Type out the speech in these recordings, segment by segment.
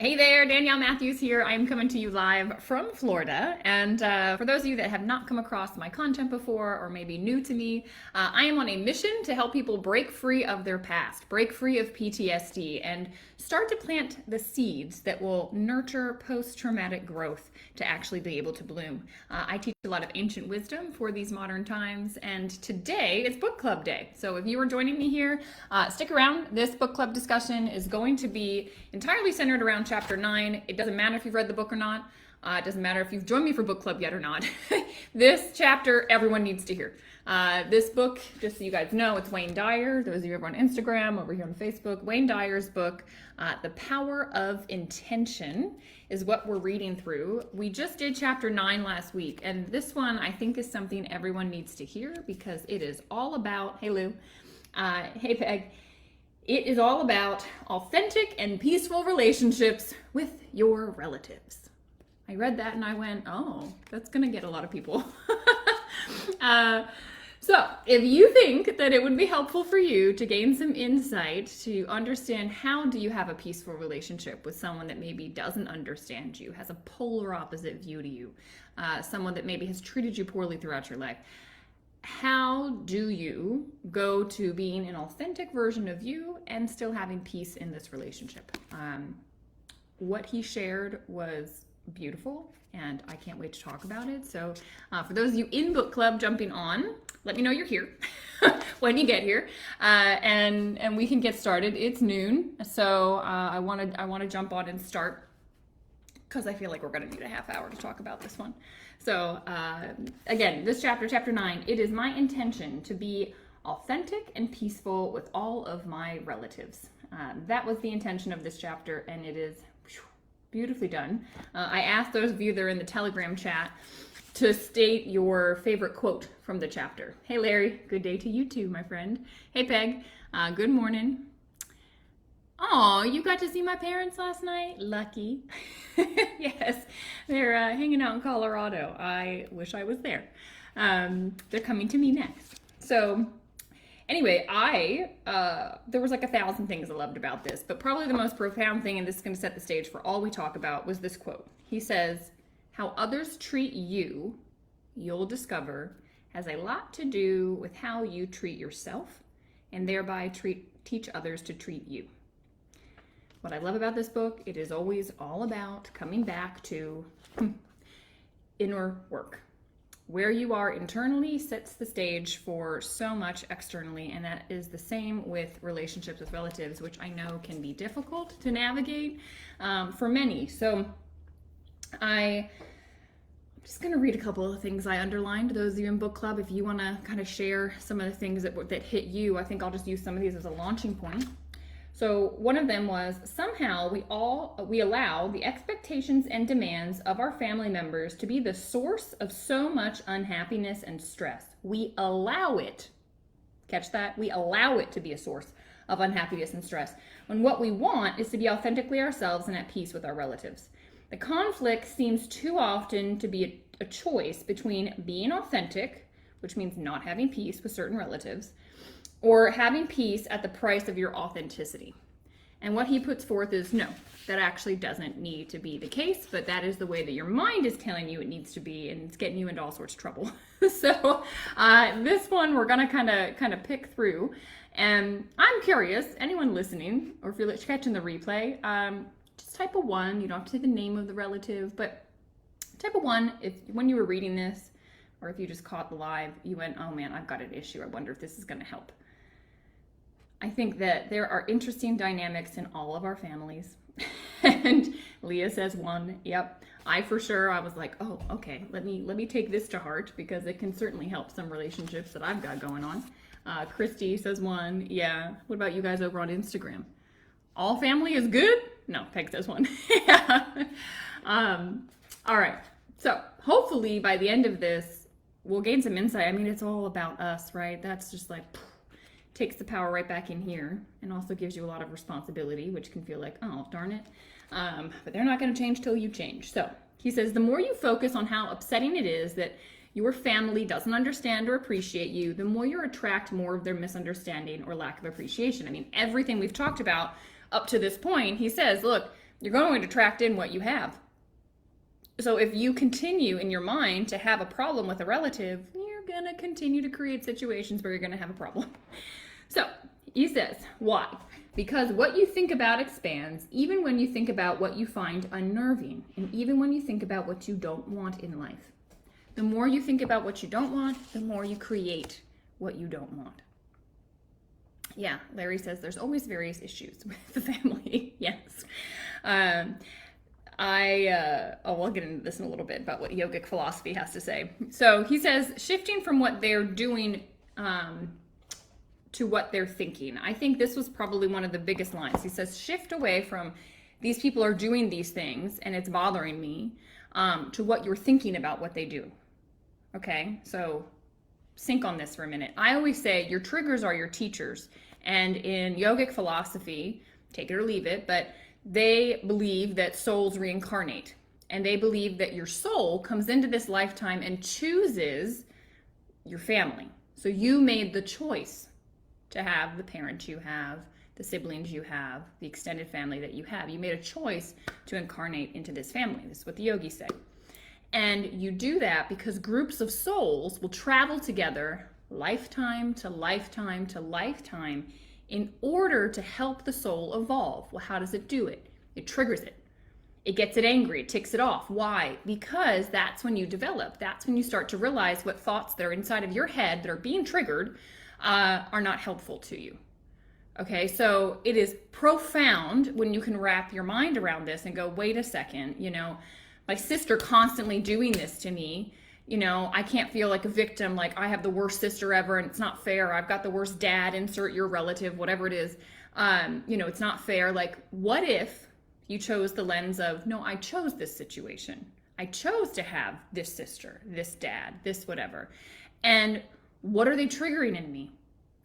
Hey there, Danielle Matthews here. I'm coming to you live from Florida. And for those of you that have not come across my content before or maybe new to me, I am on a mission to help people break free of their past, break free of PTSD, and start to plant the seeds that will nurture post-traumatic growth to actually be able to bloom. I teach a lot of ancient wisdom for these modern times, and today is book club day. So if you are joining me here, stick around. This book club discussion is going to be entirely centered around chapter 9. It doesn't matter if you've read the book or not. It doesn't matter if you've joined me for book club yet or not. This chapter, everyone needs to hear. This book, just so you guys know, it's Wayne Dyer. Those of you over on Instagram, over here on Facebook, Wayne Dyer's book, The Power of Intention, is what we're reading through. We just did chapter 9 last week, and this one I think is something everyone needs to hear because it is all about, hey Lou, hey Peg, it is all about authentic and peaceful relationships with your relatives. I read that and I went, oh, that's gonna get a lot of people. So if you think that it would be helpful for you to gain some insight to understand how do you have a peaceful relationship with someone that maybe doesn't understand you, has a polar opposite view to you, someone that maybe has treated you poorly throughout your life, how do you go to being an authentic version of you and still having peace in this relationship? What he shared was beautiful, and I can't wait to talk about it. So for those of you in book club jumping on, let me know you're here when you get here, and we can get started. It's noon, so I want to jump on and start because I feel like we're going to need a half hour to talk about this one. So again, this chapter 9, it is my intention to be authentic and peaceful with all of my relatives. That was the intention of this chapter, and it is beautifully done. I asked those of you that are in the Telegram chat to state your favorite quote from the chapter. Hey Larry, good day to you too, my friend. Hey Peg, good morning. Oh, you got to see my parents last night? Lucky. Yes, they're hanging out in Colorado. I wish I was there. They're coming to me next. So anyway, there was like 1,000 things I loved about this, but probably the most profound thing, and this is going to set the stage for all we talk about, was this quote. He says, how others treat you, you'll discover, has a lot to do with how you treat yourself and thereby teach others to treat you. What I love about this book, it is always all about coming back to inner work. Where you are internally sets the stage for so much externally, and that is the same with relationships with relatives, which I know can be difficult to navigate for many. So I'm just going to read a couple of things I underlined. Those of you in book club, if you want to kind of share some of the things that hit you, I think I'll just use some of these as a launching point. So one of them was, somehow we allow the expectations and demands of our family members to be the source of so much unhappiness and stress. We allow it. Catch that? We allow it to be a source of unhappiness and stress, when what we want is to be authentically ourselves and at peace with our relatives. The conflict seems too often to be a choice between being authentic, which means not having peace with certain relatives, or having peace at the price of your authenticity. And what he puts forth is, no, that actually doesn't need to be the case, but that is the way that your mind is telling you it needs to be, and it's getting you into all sorts of trouble. So this one we're gonna kind of pick through, and I'm curious, anyone listening, or if you're catching the replay, just type a 1. You don't have to say the name of the relative, but type a 1 if when you were reading this, or if you just caught the live, you went, oh man, I've got an issue. I wonder if this is gonna help. I think that there are interesting dynamics in all of our families. And Leah says 1. Yep. I was like, oh, okay, let me take this to heart because it can certainly help some relationships that I've got going on. Christy says 1. Yeah. What about you guys over on Instagram? All family is good? No, Peg says 1. Yeah. All right. So hopefully by the end of this, we'll gain some insight. I mean, it's all about us, right? That's just like, takes the power right back in here, and also gives you a lot of responsibility, which can feel like, oh, darn it. But they're not going to change till you change. So he says, the more you focus on how upsetting it is that your family doesn't understand or appreciate you, the more you attract more of their misunderstanding or lack of appreciation. I mean, everything we've talked about up to this point, he says, look, You're going to attract in what you have. So if you continue in your mind to have a problem with a relative, you're going to continue to create situations where you're going to have a problem. So he says, why? Because what you think about expands, even when you think about what you find unnerving, and even when you think about what you don't want in life. The more you think about what you don't want, the more you create what you don't want. Yeah, Larry says there's always various issues with the family. Yes. We'll get into this in a little bit about what yogic philosophy has to say. So he says, shifting from what they're doing to what they're thinking. I think this was probably one of the biggest lines. He says, shift away from these people are doing these things and it's bothering me to what you're thinking about what they do. Okay, so sink on this for a minute. I always say your triggers are your teachers. And in yogic philosophy, take it or leave it, but they believe that souls reincarnate. And they believe that your soul comes into this lifetime and chooses your family. So you made the choice to have the parents you have, the siblings you have, the extended family that you have. You made a choice to incarnate into this family. This is what the yogis say. And you do that because groups of souls will travel together lifetime to lifetime to lifetime in order to help the soul evolve. Well, how does it do it? It triggers it. It gets it angry. It ticks it off. Why? Because that's when you develop. That's when you start to realize what thoughts that are inside of your head that are being triggered are not helpful to you. Okay, so it is profound when you can wrap your mind around this and go, wait a second, my sister constantly doing this to me. I can't feel like a victim, like I have the worst sister ever and it's not fair. I've got the worst dad, insert your relative, whatever it is. It's not fair. Like, what if you chose the lens of, no, I chose this situation. I chose to have this sister, this dad, this whatever. And what are they triggering in me?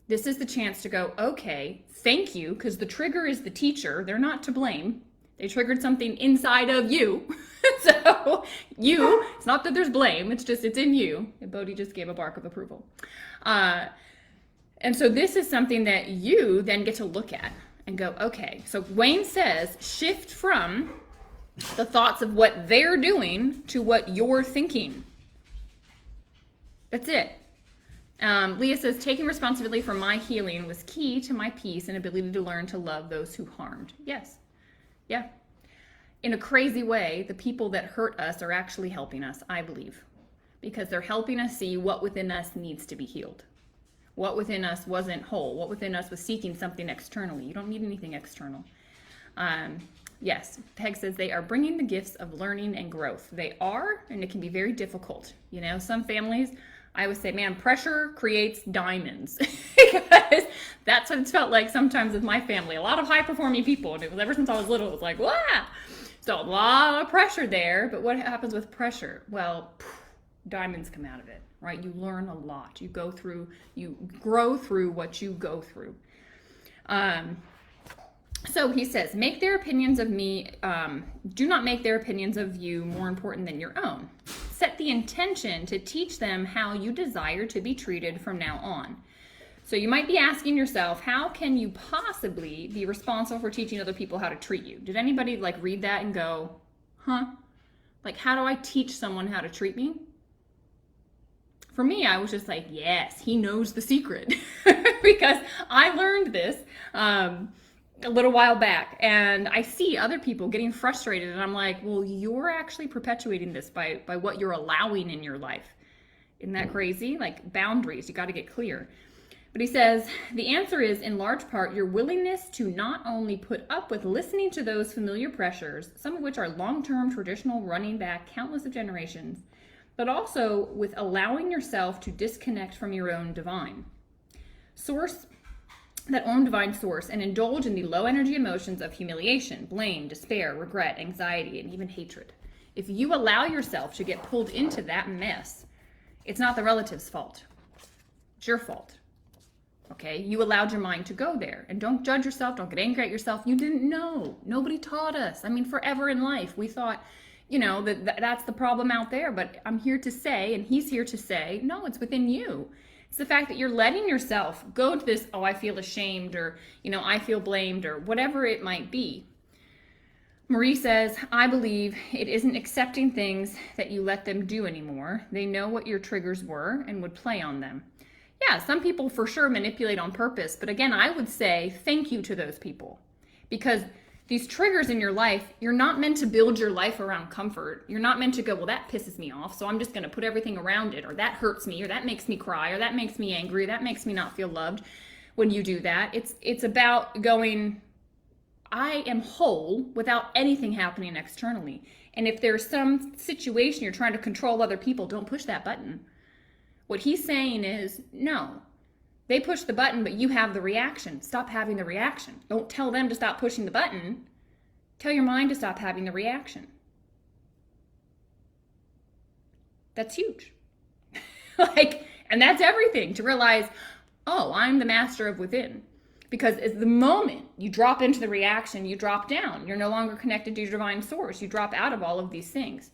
This is the chance to go, okay, thank you, because the trigger is the teacher. They're not to blame. They triggered something inside of you. So it's not that there's blame, it's in you. And Bodhi just gave a bark of approval. And so this is something that you then get to look at and go, okay. So Wayne says, shift from the thoughts of what they're doing to what you're thinking. That's it. Leah says, taking responsibility for my healing was key to my peace and ability to learn to love those who harmed. Yes. Yeah. In a crazy way, the people that hurt us are actually helping us, I believe, because they're helping us see what within us needs to be healed. What within us wasn't whole. What within us was seeking something externally. You don't need anything external. Yes, Peg says they are bringing the gifts of learning and growth. They are, and it can be very difficult. Some families, I would say, man, pressure creates diamonds because that's what it's felt like sometimes with my family. A lot of high-performing people, and it was ever since I was little, it was like, wow. So a lot of pressure there, but what happens with pressure? Well, diamonds come out of it, right? You learn a lot. You grow through what you go through. So he says, make their opinions of me, do not make their opinions of you more important than your own. Set the intention to teach them how you desire to be treated from now on. So you might be asking yourself, how can you possibly be responsible for teaching other people how to treat you? Did anybody read that and go, huh? How do I teach someone how to treat me? For me, I was just like, yes, he knows the secret because I learned this a little while back, and I see other people getting frustrated, and I'm like, well, you're actually perpetuating this by what you're allowing in your life. Isn't that crazy? Boundaries, you got to get clear. But he says, the answer is, in large part, your willingness to not only put up with listening to those familiar pressures, some of which are long-term, traditional, running back countless of generations, but also with allowing yourself to disconnect from your own divine source, and indulge in the low energy emotions of humiliation, blame, despair, regret, anxiety, and even hatred. If you allow yourself to get pulled into that mess, it's not the relative's fault. It's your fault. Okay? You allowed your mind to go there. And don't judge yourself. Don't get angry at yourself. You didn't know. Nobody taught us. Forever in life, we thought, that's the problem out there. But I'm here to say, and he's here to say, no, it's within you. It's the fact that you're letting yourself go to this, oh, I feel ashamed, or, I feel blamed, or whatever it might be. Marie says, I believe it isn't accepting things that you let them do anymore. They know what your triggers were and would play on them. Yeah, some people for sure manipulate on purpose. But again, I would say thank you to those people. Because these triggers in your life, you're not meant to build your life around comfort. You're not meant to go, well, that pisses me off, so I'm just going to put everything around it, or that hurts me, or that makes me cry, or that makes me angry, or that makes me not feel loved when you do that. It's about going, I am whole without anything happening externally. And if there's some situation you're trying to control other people, don't push that button. What he's saying is, no. They push the button, but you have the reaction. Stop having the reaction. Don't tell them to stop pushing the button. Tell your mind to stop having the reaction. That's huge. And that's everything, to realize, oh, I'm the master of within. Because it's the moment you drop into the reaction, you drop down. You're no longer connected to your divine source. You drop out of all of these things.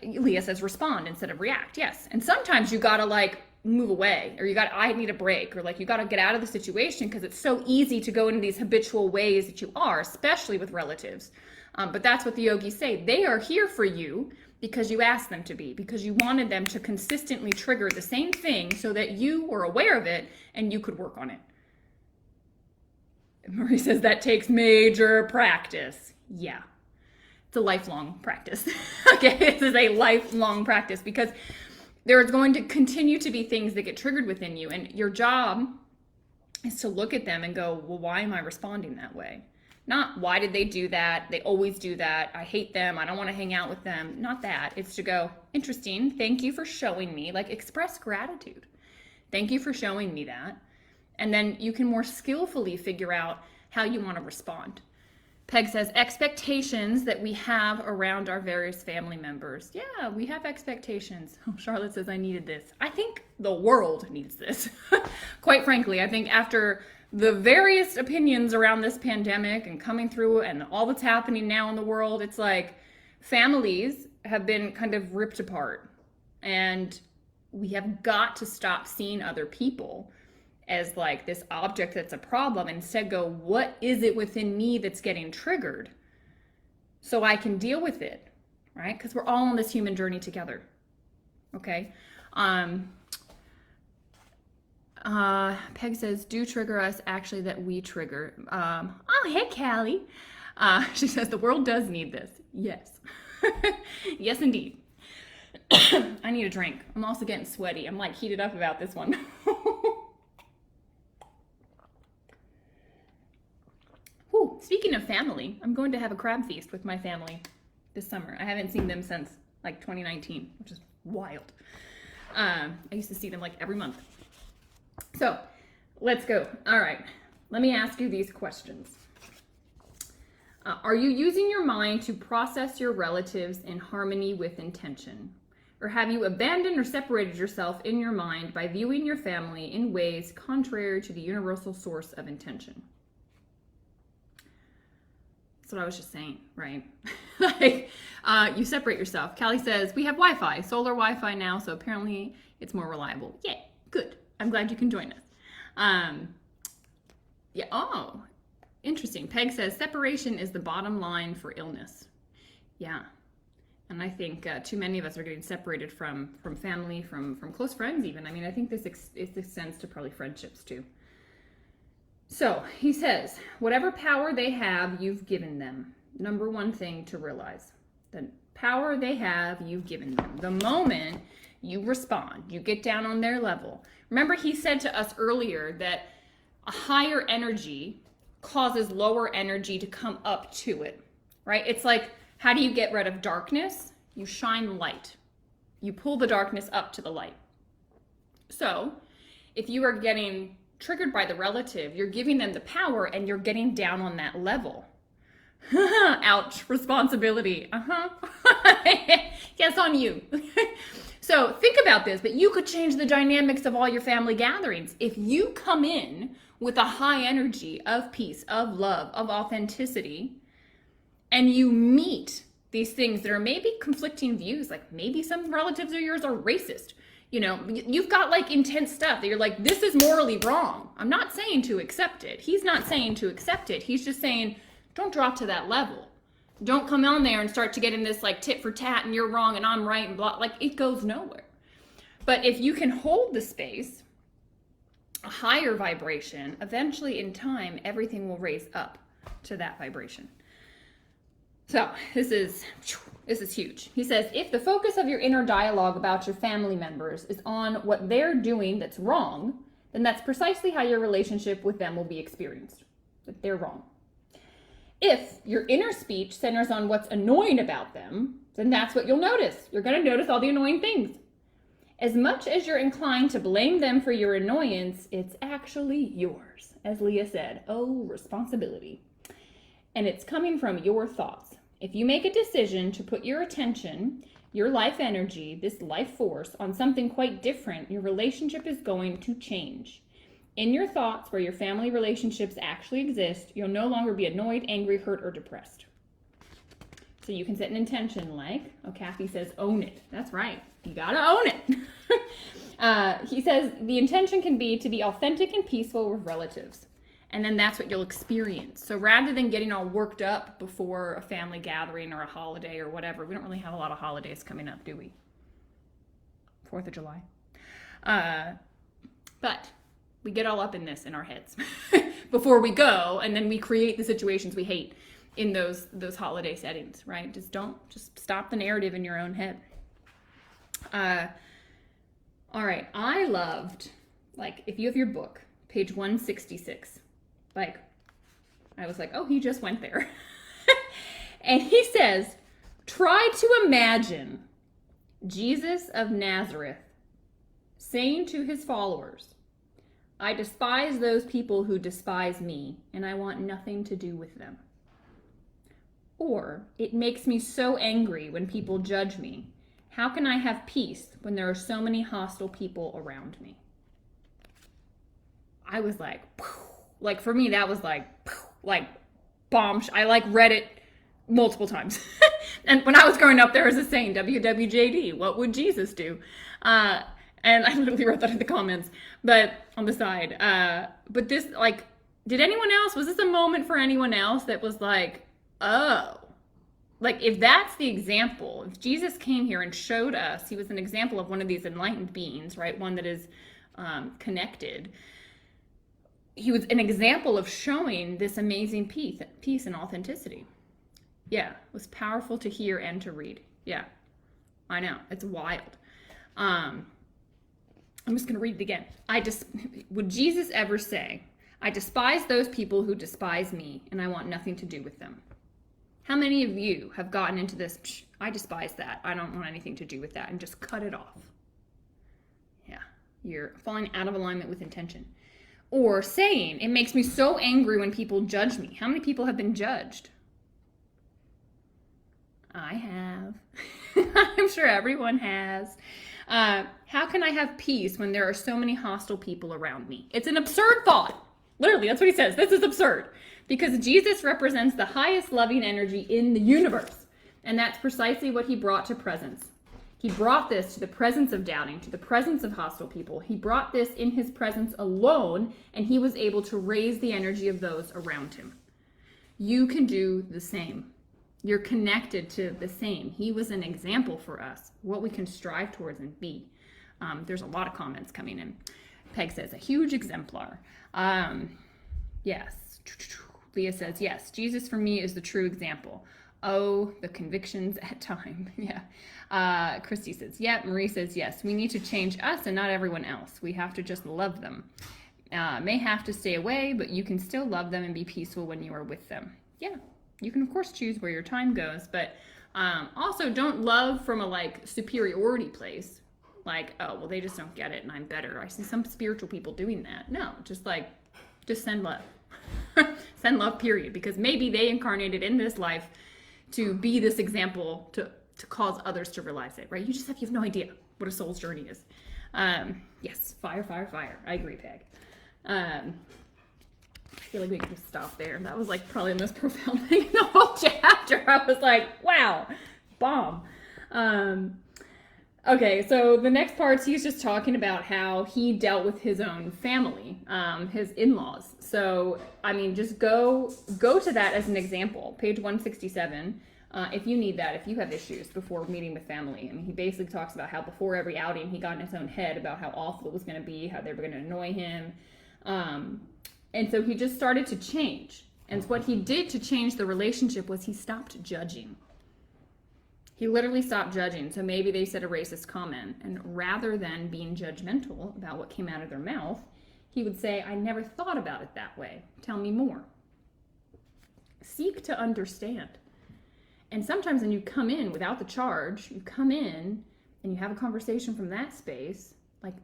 Leah says respond instead of react. Yes. And sometimes you gotta move away, or I need a break, or you gotta get out of the situation, because it's so easy to go into these habitual ways that you are, especially with relatives. But that's what the yogis say. They are here for you because you asked them to be, because you wanted them to consistently trigger the same thing so that you were aware of it and you could work on it. Marie says that takes major practice. Yeah. It's a lifelong practice. Okay, this is a lifelong practice, because there's going to continue to be things that get triggered within you, and your job is to look at them and go, well, why am I responding that way? Not, why did they do that? They always do that. I hate them. I don't want to hang out with them. Not that. It's to go, interesting. Thank you for showing me. Express gratitude. Thank you for showing me that. And then you can more skillfully figure out how you want to respond. Peg says, expectations that we have around our various family members. Yeah, we have expectations. Oh, Charlotte says, I needed this. I think the world needs this. Quite frankly, I think after the various opinions around this pandemic and coming through and all that's happening now in the world, it's like families have been kind of ripped apart. And we have got to stop seeing other people as this object that's a problem, and instead go, what is it within me that's getting triggered so I can deal with it, right? Because we're all on this human journey together, okay? Peg says, do trigger us, actually, that we trigger. Oh, hey, Callie. She says, the world does need this. Yes. Yes, indeed. I need a drink. I'm also getting sweaty. I'm heated up about this one. Ooh, speaking of family, I'm going to have a crab feast with my family this summer. I haven't seen them since 2019, which is wild. I used to see them every month. So let's go. All right. Let me ask you these questions. Are you using your mind to process your relatives in harmony with intention? Or have you abandoned or separated yourself in your mind by viewing your family in ways contrary to the universal source of intention? That's what I was just saying, right? You separate yourself. Callie says, we have Wi-Fi, solar Wi-Fi now, so apparently it's more reliable. Yeah, good. I'm glad you can join us. Yeah, oh, interesting. Peg says, separation is the bottom line for illness. Yeah. And I think too many of us are getting separated from family, from close friends even. I mean, I think this extends to probably friendships too. So he says, whatever power they have, you've given them. Number one thing to realize, the power they have, you've given them. The moment you respond, you get down on their level. Remember, he said to us earlier that a higher energy causes lower energy to come up to it, right? It's how do you get rid of darkness? You shine light. You pull the darkness up to the light. So if you are getting triggered by the relative, you're giving them the power and you're getting down on that level. Ouch, responsibility. Yes, on you. So think about this, but you could change the dynamics of all your family gatherings. If you come in with a high energy of peace, of love, of authenticity, and you meet these things that are maybe conflicting views, maybe some relatives of yours are racist. You've got intense stuff that you're this is morally wrong. I'm not saying to accept it. He's not saying to accept it. He's just saying, don't drop to that level. Don't come on there and start to get in this like tit for tat and you're wrong and I'm right and blah. Like, it goes nowhere. But if you can hold the space, a higher vibration, eventually in time, everything will raise up to that vibration. So this is huge. He says, if the focus of your inner dialogue about your family members is on what they're doing that's wrong, then that's precisely how your relationship with them will be experienced, that they're wrong. If your inner speech centers on what's annoying about them, then that's what you'll notice. You're going to notice all the annoying things. As much as you're inclined to blame them for your annoyance, it's actually yours. As Leah said, oh, responsibility. And it's coming from your thoughts. If you make a decision to put your attention, your life energy, this life force, on something quite different, your relationship is going to change. In your thoughts, where your family relationships actually exist, you'll no longer be annoyed, angry, hurt, or depressed. So you can set an intention like, oh, Kathy says, own it. That's right. You gotta own it. He says the intention can be to be authentic and peaceful with relatives. And then that's what you'll experience. So rather than getting all worked up before a family gathering or a holiday or whatever, we don't really have a lot of holidays coming up, do we? 4th of July. But we get all up in this in our heads before we go, and then we create the situations we hate in those holiday settings, right? Just stop the narrative in your own head. All right, I loved, like, if you have your book, page 166, like, I was like, oh, he just went there. And he says, try to imagine Jesus of Nazareth saying to his followers, I despise those people who despise me, and I want nothing to do with them. Or, it makes me so angry when people judge me. How can I have peace when there are so many hostile people around me? I was like, for me, that was like bomb. I read it multiple times. And when I was growing up, there was a saying, WWJD, what would Jesus do? And I literally wrote that in the comments, but on the side. But this, did anyone else, was this a moment for anyone else that was like, oh, if that's the example, if Jesus came here and showed us, he was an example of one of these enlightened beings, right? One that is connected. He was an example of showing this amazing peace and authenticity. Yeah, it was powerful to hear and to read. Yeah, I know, it's wild. I'm just going to read it again. Would Jesus ever say, I despise those people who despise me, and I want nothing to do with them? How many of you have gotten into this, I despise that, I don't want anything to do with that, and just cut it off? Yeah, you're falling out of alignment with intention. Or saying, it makes me so angry when people judge me. How many people have been judged? I have. I'm sure everyone has. How can I have peace when there are so many hostile people around me? It's an absurd thought. Literally, that's what he says. This is absurd. Because Jesus represents the highest loving energy in the universe. And that's precisely what he brought to presence. He brought this to the presence of doubting, to the presence of hostile people. He brought this in his presence alone, and he was able to raise the energy of those around him. You can do the same. You're connected to the same. He was an example for us, what we can strive towards and be. There's a lot of comments coming in. Peg says, a huge exemplar. Yes. Leah says, yes, Jesus for me is the true example. Oh, the convictions at time. Yeah. Christy says, yep. Marie says, yes, we need to change us and not everyone else. We have to just love them. May have to stay away, but you can still love them and be peaceful when you are with them. Yeah. You can, of course, choose where your time goes, but also don't love from a superiority place. Oh, well, they just don't get it and I'm better. I see some spiritual people doing that. No, just send love. Send love, period. Because maybe they incarnated in this life to be this example to cause others to realize it, right? You have no idea what a soul's journey is. Yes, fire, fire, fire. I agree, Peg. I feel like we can just stop there. That was probably the most profound thing in the whole chapter. I was like, wow, bomb. Okay, so the next part, he's just talking about how he dealt with his own family, his in-laws. So, I mean, just go to that as an example. Page 167, if you need that, if you have issues before meeting with family. I mean, he basically talks about how before every outing, he got in his own head about how awful it was going to be, how they were going to annoy him. And so he just started to change. And what he did to change the relationship was he stopped judging. He literally stopped judging. So maybe they said a racist comment, and rather than being judgmental about what came out of their mouth, he would say, I never thought about it that way. Tell me more. Seek to understand. And sometimes when you come in without the charge, you come in and you have a conversation from that space, like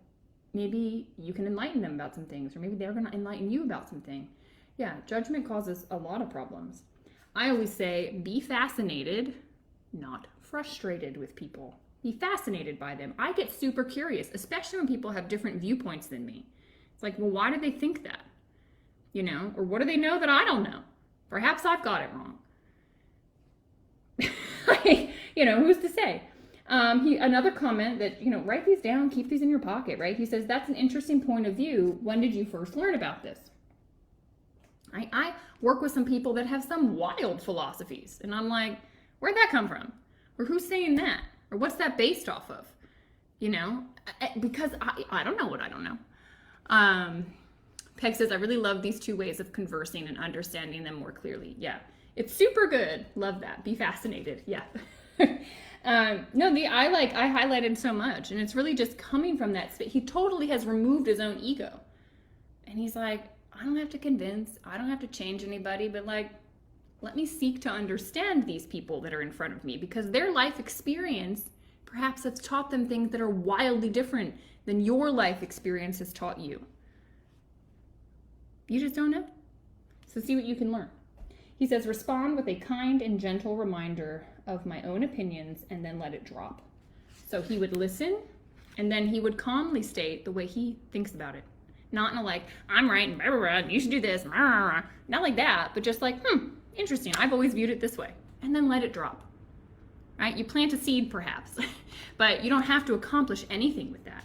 maybe you can enlighten them about some things, or maybe they're going to enlighten you about something. Yeah, judgment causes a lot of problems. I always say, be fascinated, not frustrated with people. Be fascinated by them. I get super curious, especially when people have different viewpoints than me. It's like, well, why do they think that? You know, or what do they know that I don't know? Perhaps I've got it wrong. You know, who's to say? Another comment that, you know, write these down, keep these in your pocket, right? He says, that's an interesting point of view. When did you first learn about this? I work with some people that have some wild philosophies, and I'm like, where'd that come from? Or who's saying that? Or what's that based off of? You know, because I don't know what I don't know. Peg says, I really love these two ways of conversing and understanding them more clearly. Yeah, it's super good. Love that. Be fascinated. Yeah. I highlighted so much, and it's really just coming from that space. He totally has removed his own ego. And he's like, I don't have to convince, I don't have to change anybody, but like, let me seek to understand these people that are in front of me, because their life experience perhaps has taught them things that are wildly different than your life experience has taught you. You just don't know. So see what you can learn. He says, respond with a kind and gentle reminder of my own opinions and then let it drop. So he would listen, and then he would calmly state the way he thinks about it. Not in a like, I'm right, and blah, blah, blah, you should do this, blah, blah, blah. Not like that, but just like, interesting, I've always viewed it this way. And then let it drop, right? You plant a seed perhaps, but you don't have to accomplish anything with that.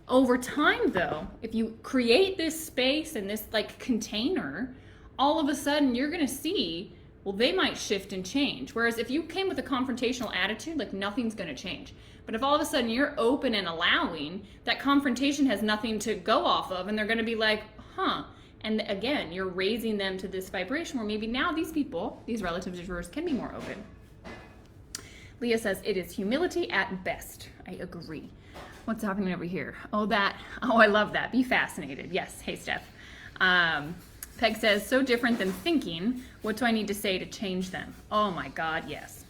Over time though, if you create this space and this like container, all of a sudden you're gonna see, well, they might shift and change. Whereas if you came with a confrontational attitude, like nothing's gonna change. But if all of a sudden you're open and allowing, that confrontation has nothing to go off of, and they're gonna be like, and again, you're raising them to this vibration where maybe now these people, these relatives of yours, can be more open. Leah says, it is humility at best. I agree. What's happening over here? Oh, I love that. Be fascinated. Yes. Hey, Steph. Peg says, so different than thinking. What do I need to say to change them? Oh my God, yes.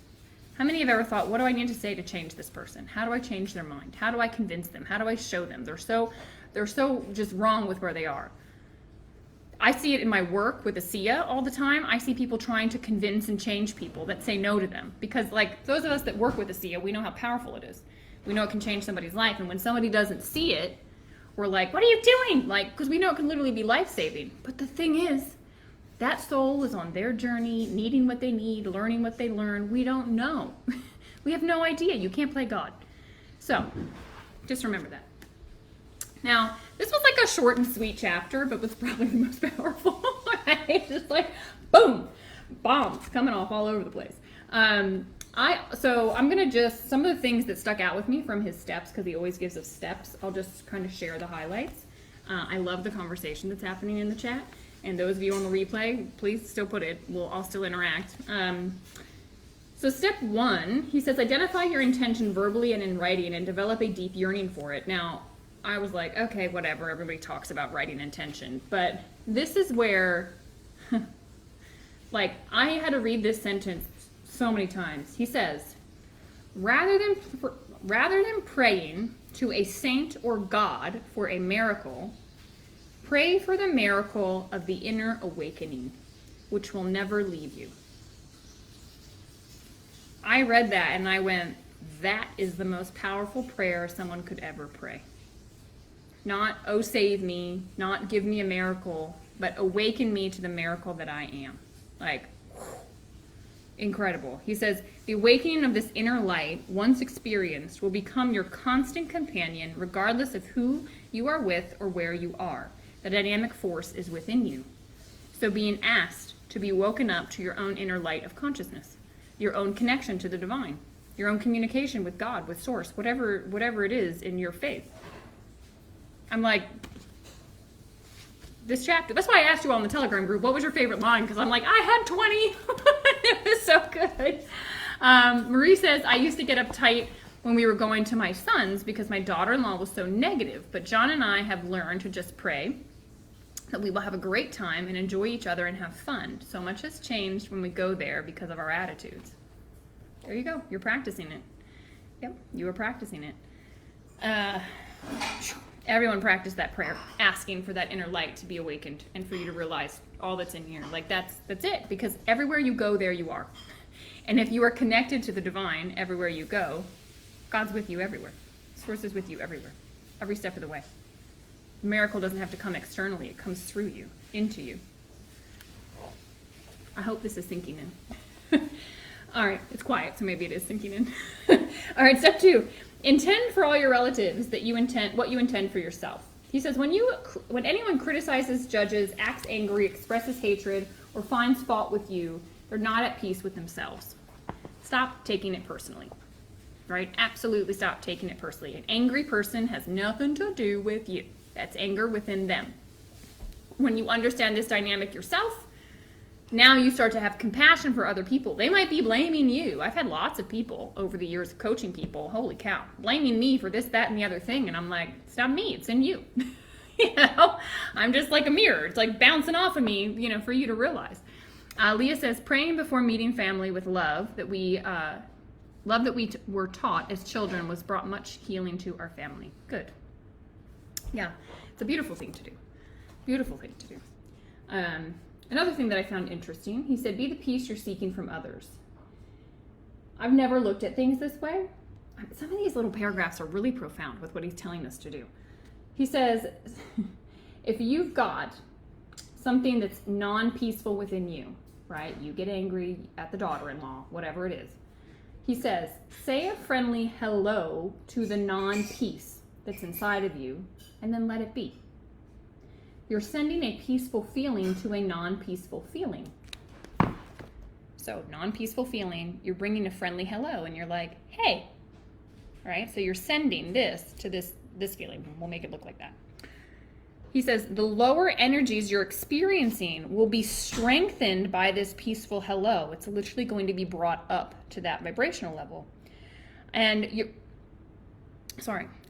How many have ever thought, what do I need to say to change this person? How do I change their mind? How do I convince them? How do I show them? They're so just wrong with where they are. I see it in my work with ASEA all the time. I see people trying to convince and change people that say no to them. Because like those of us that work with ASEA, we know how powerful it is. We know it can change somebody's life. And when somebody doesn't see it, we're like, what are you doing? Like, because we know it can literally be life-saving. But the thing is, that soul is on their journey, needing what they need, learning what they learn. We don't know. We have no idea. You can't play God. So, just remember that. Now, this was like a short and sweet chapter, but was probably the most powerful. Just like, boom, bombs coming off all over the place. So I'm going to just, some of the things that stuck out with me from his steps, because he always gives us steps, I'll just kind of share the highlights. I love the conversation that's happening in the chat. And those of you on the replay, please still put it. I'll still interact. So step 1, he says, identify your intention verbally and in writing and develop a deep yearning for it. Now, I was like, okay, whatever. Everybody talks about writing intention. But this is where, like, I had to read this sentence so many times. He says, rather than praying to a saint or God for a miracle, pray for the miracle of the inner awakening, which will never leave you. I read that and I went, that is the most powerful prayer someone could ever pray. Not, oh, save me, not give me a miracle, but awaken me to the miracle that I am. Like, Incredible. He says, the awakening of this inner light, once experienced, will become your constant companion regardless of who you are with or where you are. The dynamic force is within you. So being asked to be woken up to your own inner light of consciousness, your own connection to the divine, your own communication with God, with Source, whatever it is in your faith. I'm like, this chapter, that's why I asked you all in the Telegram group, what was your favorite line? Because I'm like, I had 20. It was so good. Marie says, I used to get uptight when we were going to my son's because my daughter-in-law was so negative. But John and I have learned to just pray that we will have a great time and enjoy each other and have fun. So much has changed when we go there because of our attitudes. There you go. You're practicing it. Yep, you are practicing it. Everyone practice that prayer, asking for that inner light to be awakened and for you to realize all that's in here. Like that's it, because everywhere you go, there you are. And if you are connected to the divine everywhere you go, God's with you everywhere. Source is with you everywhere, every step of the way. The miracle doesn't have to come externally. It comes through you, into you. I hope this is sinking in. All right, it's quiet, so maybe it is sinking in. All right, step 2. Intend for all your relatives what you intend for yourself. He says, when anyone criticizes, judges, acts angry, expresses hatred, or finds fault with you, they're not at peace with themselves. Stop taking it personally, right? Absolutely stop taking it personally. An angry person has nothing to do with you. That's anger within them. When you understand this dynamic yourself, now you start to have compassion for other people. They might be blaming you. I've had lots of people over the years of coaching people, holy cow, blaming me for this, that, and the other thing. And I'm like, it's not me, it's in you. I'm just like a mirror. It's like bouncing off of me, for you to realize. Leah says, praying before meeting family with love that we were taught as children was brought much healing to our family. Good. Yeah, it's a beautiful thing to do. Beautiful thing to do. Another thing that I found interesting, he said, be the peace you're seeking from others. I've never looked at things this way. Some of these little paragraphs are really profound with what he's telling us to do. He says, if you've got something that's non-peaceful within you, right? You get angry at the daughter-in-law, whatever it is. He says, say a friendly hello to the non-peace that's inside of you, and then let it be. You're sending a peaceful feeling to a non-peaceful feeling. So non-peaceful feeling, you're bringing a friendly hello, and you're like, hey, right? So you're sending this to this feeling. We'll make it look like that. He says, the lower energies you're experiencing will be strengthened by this peaceful hello. It's literally going to be brought up to that vibrational level. And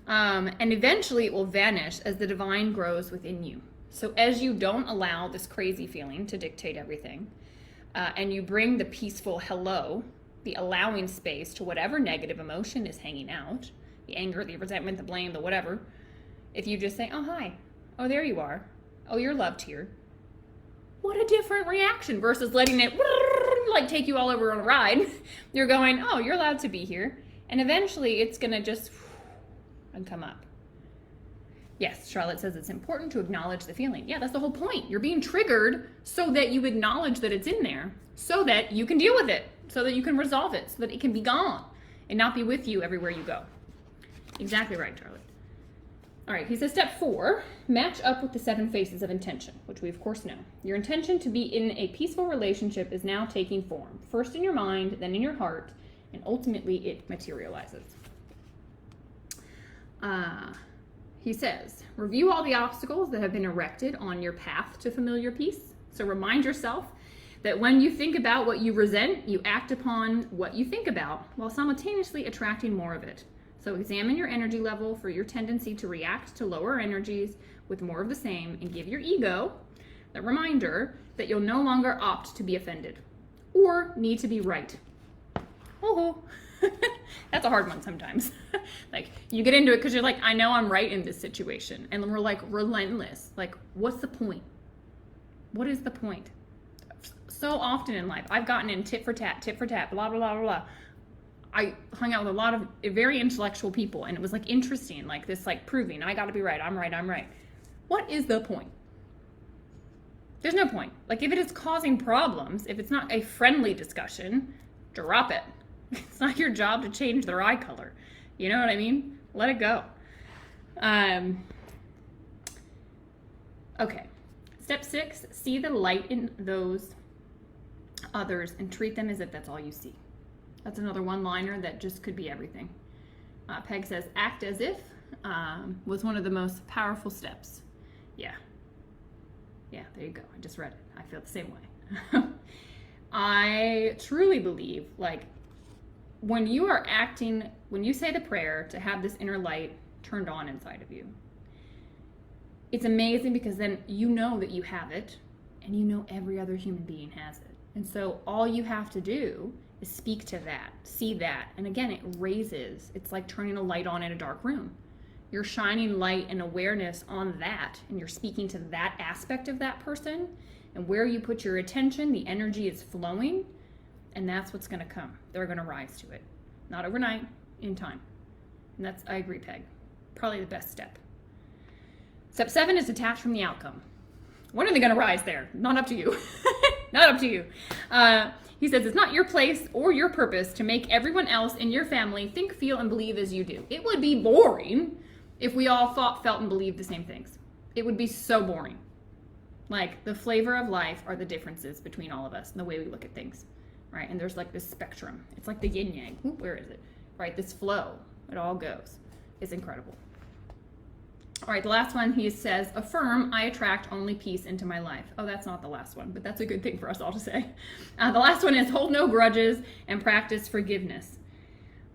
and eventually it will vanish as the divine grows within you. So as you don't allow this crazy feeling to dictate everything, and you bring the peaceful hello, the allowing space to whatever negative emotion is hanging out, the anger, the resentment, the blame, the whatever, if you just say, oh, hi, oh, there you are, oh, you're loved here, what a different reaction versus letting it like take you all over on a ride. You're going, oh, you're allowed to be here. And eventually it's going to just and come up. Yes, Charlotte says it's important to acknowledge the feeling. Yeah, that's the whole point. You're being triggered so that you acknowledge that it's in there, so that you can deal with it, so that you can resolve it, so that it can be gone and not be with you everywhere you go. Exactly right, Charlotte. All right, he says step 4, match up with the 7 phases of intention, which we of course know. Your intention to be in a peaceful relationship is now taking form, first in your mind, then in your heart, and ultimately it materializes. He says, review all the obstacles that have been erected on your path to familiar peace. So remind yourself that when you think about what you resent, you act upon what you think about while simultaneously attracting more of it. So examine your energy level for your tendency to react to lower energies with more of the same, and give your ego the reminder that you'll no longer opt to be offended or need to be right. Oh, that's a hard one sometimes. Like, you get into it because you're like, I know I'm right in this situation. And then we're like relentless. Like, what's the point? What is the point? So often in life, I've gotten in tit for tat, blah, blah, blah, blah, blah. I hung out with a lot of very intellectual people, and it was like interesting, like this, like proving, I got to be right. I'm right. I'm right. What is the point? There's no point. Like, if it is causing problems, if it's not a friendly discussion, drop it. It's not your job to change their eye color. You know what I mean? Let it go. Okay. Step 6, see the light in those others and treat them as if that's all you see. That's another one-liner that just could be everything. Peg says, act as if was one of the most powerful steps. Yeah. Yeah, there you go. I just read it. I feel the same way. I truly believe, like, when you are acting, when you say the prayer to have this inner light turned on inside of you, it's amazing because then you know that you have it and you know every other human being has it. And so all you have to do is speak to that, see that. And again, it raises, it's like turning a light on in a dark room. You're shining light and awareness on that, and you're speaking to that aspect of that person. And where you put your attention, the energy is flowing, and that's what's going to come. They're going to rise to it. Not overnight, in time. And that's, I agree, Peg. Probably the best step. Step 7 is detach from the outcome. When are they going to rise there? Not up to you. Not up to you. He says, it's not your place or your purpose to make everyone else in your family think, feel, and believe as you do. It would be boring if we all thought, felt, and believed the same things. It would be so boring. Like, the flavor of life are the differences between all of us and the way we look at things, right? And there's like this spectrum. It's like the yin yang. Oop, where is it? Right, this flow. It all goes. It's incredible. All right, the last one, he says, affirm, I attract only peace into my life. Oh, that's not the last one, but that's a good thing for us all to say. The last one is hold no grudges and practice forgiveness.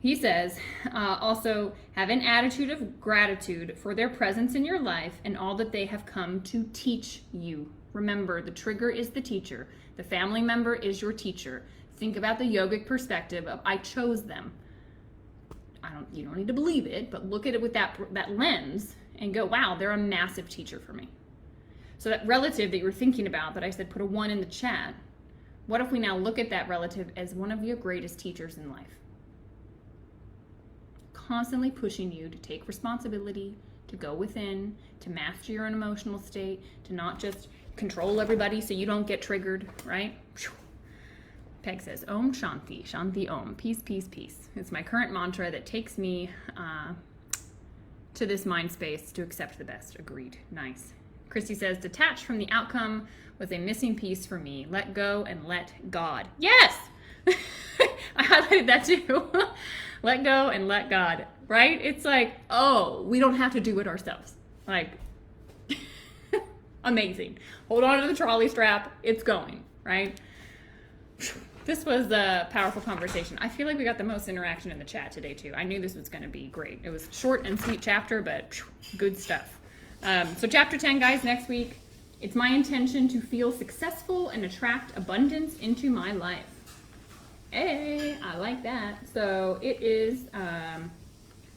He says, also have an attitude of gratitude for their presence in your life and all that they have come to teach you. Remember, the trigger is the teacher. The family member is your teacher. Think about the yogic perspective of I chose them. You don't need to believe it, but look at it with that lens and go, wow, they're a massive teacher for me. So that relative that you were thinking about, that I said put a 1 in the chat, what if we now look at that relative as one of your greatest teachers in life? Constantly pushing you to take responsibility, to go within, to master your own emotional state, to not just control everybody so you don't get triggered, right? Peg says, Om Shanti, Shanti Om, peace, peace, peace. It's my current mantra that takes me to this mind space to accept the best. Agreed. Nice. Christy says, detach from the outcome was a missing piece for me. Let go and let God. Yes! I highlighted that too. Let go and let God, right? It's like, oh, we don't have to do it ourselves. Like, amazing. Hold on to the trolley strap. It's going, right? This was a powerful conversation. I feel like we got the most interaction in the chat today, too. I knew this was going to be great. It was a short and sweet chapter, but good stuff. So chapter 10, guys, next week. It's my intention to feel successful and attract abundance into my life. Hey, I like that. So it is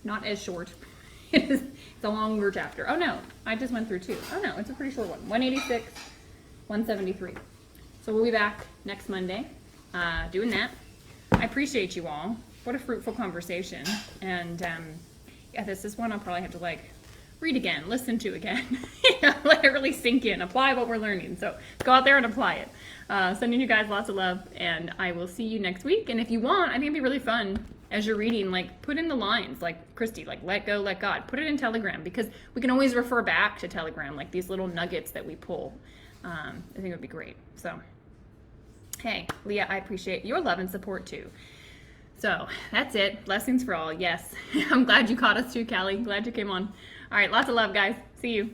not as short. It's a longer chapter. Oh, no. I just went through 2. Oh, no. It's a pretty short one. 186, 173. So we'll be back next Monday. Doing that. I appreciate you all. What a fruitful conversation. And yeah, this is one I'll probably have to read again, listen to again, let it really sink in, apply what we're learning. So go out there and apply it. Sending you guys lots of love, and I will see you next week. And if you want, I think it'd be really fun as you're reading, put in the lines, like Christy, let go, let God. Put it in Telegram, because we can always refer back to Telegram, these little nuggets that we pull. I think it would be great. So, hey, Leah, I appreciate your love and support too. So that's it. Blessings for all. Yes. I'm glad you caught us too, Callie. Glad you came on. All right. Lots of love, guys. See you.